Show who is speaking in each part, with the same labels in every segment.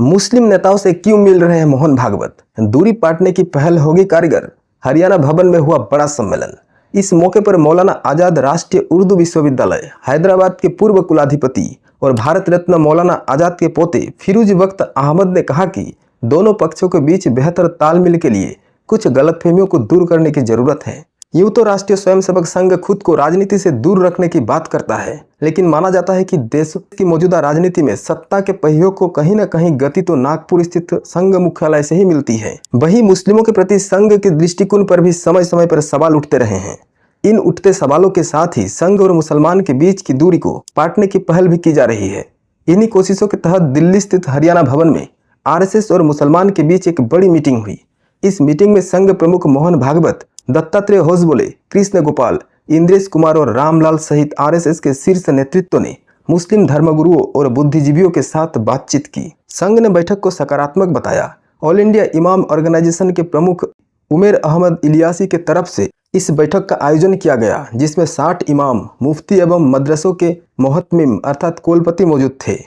Speaker 1: मुस्लिम नेताओं से क्यों मिल रहे हैं मोहन भागवत? दूरी पाटने की पहल होगी कारगर। हरियाणा भवन में हुआ बड़ा सम्मेलन। इस मौके पर मौलाना आजाद राष्ट्रीय उर्दू विश्वविद्यालय हैदराबाद के पूर्व कुलाधिपति और भारत रत्न मौलाना आजाद के पोते फिरोज वक्त अहमद ने कहा कि दोनों पक्षों के बीच बेहतर तालमेल के लिए कुछ गलतफहमियों को दूर करने की जरूरत है। यूं तो राष्ट्रीय स्वयंसेवक संघ खुद को राजनीति से दूर रखने की बात करता है, लेकिन माना जाता है कि देश की मौजूदा राजनीति में सत्ता के पहियों को कहीं न कहीं गति तो नागपुर स्थित संघ मुख्यालय से ही मिलती है। वहीं मुस्लिमों के प्रति संघ के दृष्टिकोण पर भी समय समय पर सवाल उठते रहे हैं। इन उठते सवालों के साथ ही संघ और मुसलमान के बीच की दूरी को पाटने की पहल भी की जा रही है। इन्हीं कोशिशों के तहत दिल्ली स्थित हरियाणा भवन में आरएसएस और मुसलमान के बीच एक बड़ी मीटिंग हुई। इस मीटिंग में संघ प्रमुख मोहन भागवत, दत्तात्रेय होसबोले, कृष्ण गोपाल, इंद्रेश कुमार और रामलाल सहित आरएसएस के शीर्ष नेतृत्व ने मुस्लिम धर्मगुरुओं और बुद्धिजीवियों के साथ बातचीत की। संघ ने बैठक को सकारात्मक बताया। ऑल इंडिया इमाम ऑर्गेनाइजेशन के प्रमुख उमेर अहमद इलियासी के तरफ से इस बैठक का आयोजन किया गया, जिसमें 60 इमाम, मुफ्ती एवं मदरसों के मोहतमिम अर्थात कुलपति मौजूद थे।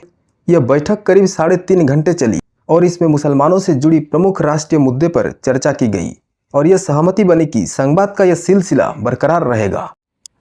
Speaker 1: यह बैठक करीब 3.5 घंटे चली और इसमें मुसलमानों से जुड़ी प्रमुख राष्ट्रीय मुद्दे पर चर्चा की गई और यह सहमति बनी कि संवाद का यह सिलसिला बरकरार रहेगा।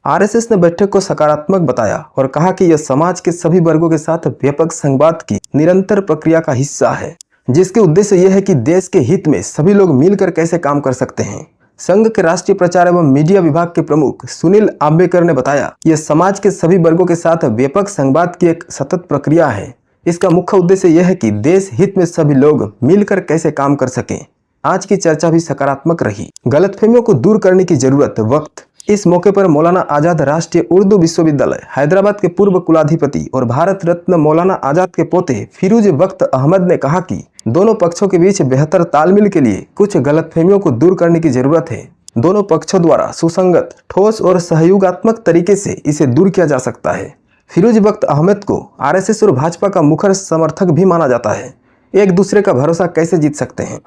Speaker 1: आरएसएस ने बैठक को सकारात्मक बताया और कहा कि यह समाज के सभी वर्गों के साथ व्यापक संवाद की निरंतर प्रक्रिया का हिस्सा है, जिसके उद्देश्य यह है कि देश के हित में सभी लोग मिलकर कैसे काम कर सकते हैं। संघ के राष्ट्रीय प्रचार एवं मीडिया विभाग के प्रमुख सुनील आम्बेकर ने बताया, यह समाज के सभी वर्गों के साथ व्यापक संवाद की एक सतत प्रक्रिया है। इसका मुख्य उद्देश्य यह है कि देश हित में सभी लोग मिलकर कैसे काम कर सकें। आज की चर्चा भी सकारात्मक रही। गलतफहमियों को दूर करने की जरूरत वक्त। इस मौके पर मौलाना आजाद राष्ट्रीय उर्दू विश्वविद्यालय हैदराबाद के पूर्व कुलाधिपति और भारत रत्न मौलाना आजाद के पोते फिरोज वक्त अहमद ने कहा कि दोनों पक्षों के बीच बेहतर तालमेल के लिए कुछ गलतफहमियों को दूर करने की जरूरत है। दोनों पक्षों द्वारा सुसंगत, ठोस और सहयोगात्मक तरीके से इसे दूर किया जा सकता है। फिरोज वक्त अहमद को आरएसएस और भाजपा का मुखर समर्थक भी माना जाता है। एक दूसरे का भरोसा कैसे जीत सकते हैं?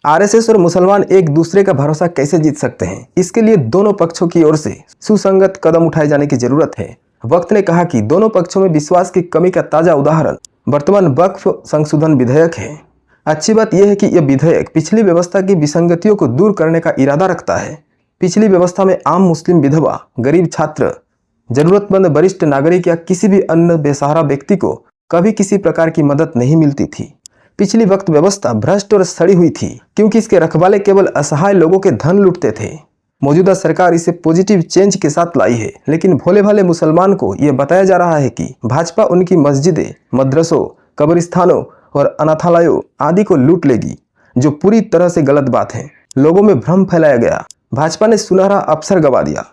Speaker 1: आरएसएस और मुसलमान एक दूसरे का भरोसा कैसे जीत सकते हैं? इसके लिए दोनों पक्षों की ओर से सुसंगत कदम उठाए जाने की जरूरत है। वक्त ने कहा कि दोनों पक्षों में विश्वास की कमी का ताजा उदाहरण वर्तमान वक्फ संशोधन विधेयक है। अच्छी बात यह है कि यह विधेयक पिछली व्यवस्था की विसंगतियों को दूर करने का इरादा रखता है। पिछली व्यवस्था में आम मुस्लिम विधवा, गरीब छात्र, जरूरतमंद वरिष्ठ नागरिक या किसी भी अन्य बेसहारा व्यक्ति को कभी किसी प्रकार की मदद नहीं मिलती थी। पिछली वक्त व्यवस्था भ्रष्ट और सड़ी हुई थी, क्योंकि इसके रखवाले केवल असहाय लोगों के धन लूटते थे। मौजूदा सरकार इसे पॉजिटिव चेंज के साथ लाई है, लेकिन भोले भाले मुसलमान को यह बताया जा रहा है कि भाजपा उनकी मस्जिदें, मदरसों, कब्रिस्तानों और अनाथालयों आदि को लूट लेगी, जो पूरी तरह से गलत बात है। लोगों में भ्रम फैलाया गया। भाजपा ने सुनहरा अवसर गंवा दिया।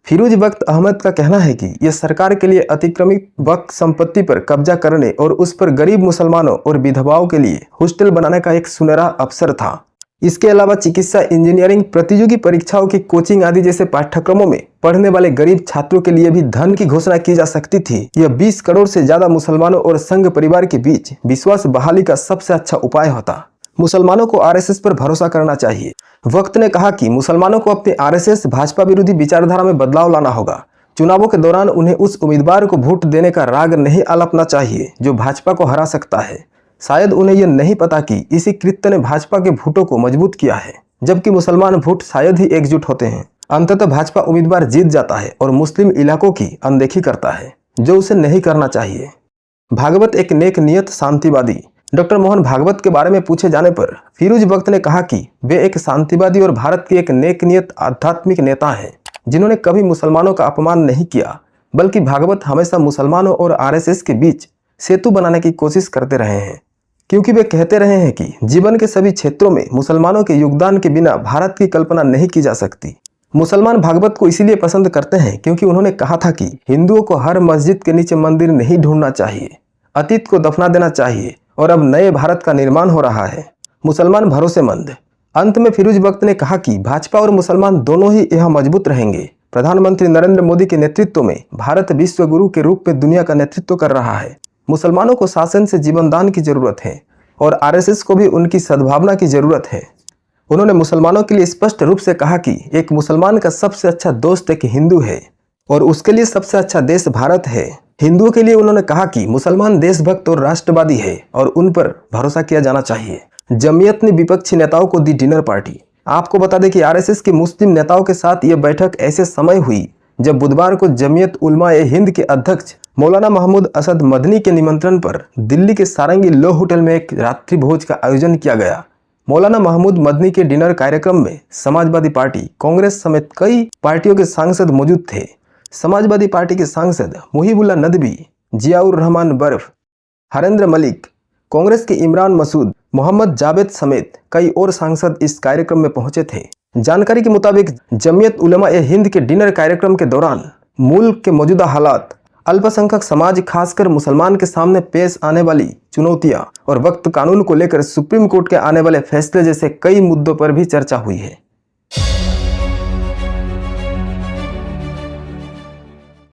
Speaker 1: फिरोज वक्त अहमद का कहना है कि यह सरकार के लिए अतिक्रमित वक्फ संपत्ति पर कब्जा करने और उस पर गरीब मुसलमानों और विधवाओं के लिए हॉस्टल बनाने का एक सुनहरा अवसर था। इसके अलावा चिकित्सा, इंजीनियरिंग, प्रतियोगी परीक्षाओं की कोचिंग आदि जैसे पाठ्यक्रमों में पढ़ने वाले गरीब छात्रों के लिए भी धन की घोषणा की जा सकती थी। यह 20 करोड़ से ज्यादा मुसलमानों और संघ परिवार के बीच विश्वास बहाली का सबसे अच्छा उपाय होता। मुसलमानों को आरएसएस पर भरोसा करना चाहिए। वक्त ने कहा कि मुसलमानों को अपने आरएसएस भाजपा विरोधी विचारधारा में बदलाव लाना होगा। चुनावों के दौरान उन्हें उस उम्मीदवार को वोट देने का राग नहीं आलपना चाहिए जो भाजपा को हरा सकता है। शायद उन्हें यह नहीं पता कि इसी कृत्य ने भाजपा के वोटों को मजबूत किया है, जबकि मुसलमान वोट शायद ही एकजुट होते हैं। अंततः भाजपा उम्मीदवार जीत जाता है और मुस्लिम इलाकों की अनदेखी करता है, जो उसे नहीं करना चाहिए। भागवत एक नेक नियत शांतिवादी। डॉक्टर मोहन भागवत के बारे में पूछे जाने पर फिरोज वक्त ने कहा कि वे एक शांतिवादी और भारत के एक नेक नियत आध्यात्मिक नेता हैं, जिन्होंने कभी मुसलमानों का अपमान नहीं किया, बल्कि भागवत हमेशा मुसलमानों और आरएसएस के बीच सेतु बनाने की कोशिश करते रहे हैं, क्योंकि वे कहते रहे हैं कि जीवन के सभी क्षेत्रों में मुसलमानों के योगदान के बिना भारत की कल्पना नहीं की जा सकती। मुसलमान भागवत को इसीलिए पसंद करते हैं क्योंकि उन्होंने कहा था कि हिंदुओं को हर मस्जिद के नीचे मंदिर नहीं ढूंढना चाहिए, अतीत को दफना देना चाहिए और अब नए भारत का निर्माण हो रहा है। मुसलमान भरोसेमंद। अंत में फिरोज वक्त ने कहा कि भाजपा और मुसलमान दोनों ही यहाँ मजबूत रहेंगे। प्रधानमंत्री नरेंद्र मोदी के नेतृत्व में भारत विश्व गुरु के रूप में दुनिया का नेतृत्व कर रहा है। मुसलमानों को शासन से जीवनदान की जरूरत है और आरएसएस को भी उनकी सद्भावना की जरूरत है। उन्होंने मुसलमानों के लिए स्पष्ट रूप से कहा कि एक मुसलमान का सबसे अच्छा दोस्त एक हिंदू है और उसके लिए सबसे अच्छा देश भारत है। हिंदुओं के लिए उन्होंने कहा कि मुसलमान देशभक्त और राष्ट्रवादी है और उन पर भरोसा किया जाना चाहिए। जमीयत ने विपक्षी नेताओं को दी डिनर पार्टी। आपको बता दें कि आरएसएस के मुस्लिम नेताओं के साथ यह बैठक ऐसे समय हुई जब बुधवार को जमीयत उलमा ए हिंद के अध्यक्ष मौलाना महमूद असद मदनी के निमंत्रण पर दिल्ली के सारंगी लो होटल में एक रात्रि भोज का आयोजन किया गया। मौलाना महमूद मदनी के डिनर कार्यक्रम में समाजवादी पार्टी, कांग्रेस समेत कई पार्टियों के सांसद मौजूद थे। समाजवादी पार्टी के सांसद मुहिबुल्लाह नदवी, जियाउर रहमान बर्फ, हरेंद्र मलिक, कांग्रेस के इमरान मसूद, मोहम्मद जावेद समेत कई और सांसद इस कार्यक्रम में पहुंचे थे। जानकारी के मुताबिक जमीयत उलमा ए हिंद के डिनर कार्यक्रम के दौरान मुल्क के मौजूदा हालात, अल्पसंख्यक समाज खासकर मुसलमान के सामने पेश आने वाली चुनौतियां और वक्त कानून को लेकर सुप्रीम कोर्ट के आने वाले फैसले जैसे कई मुद्दों पर भी चर्चा हुई है।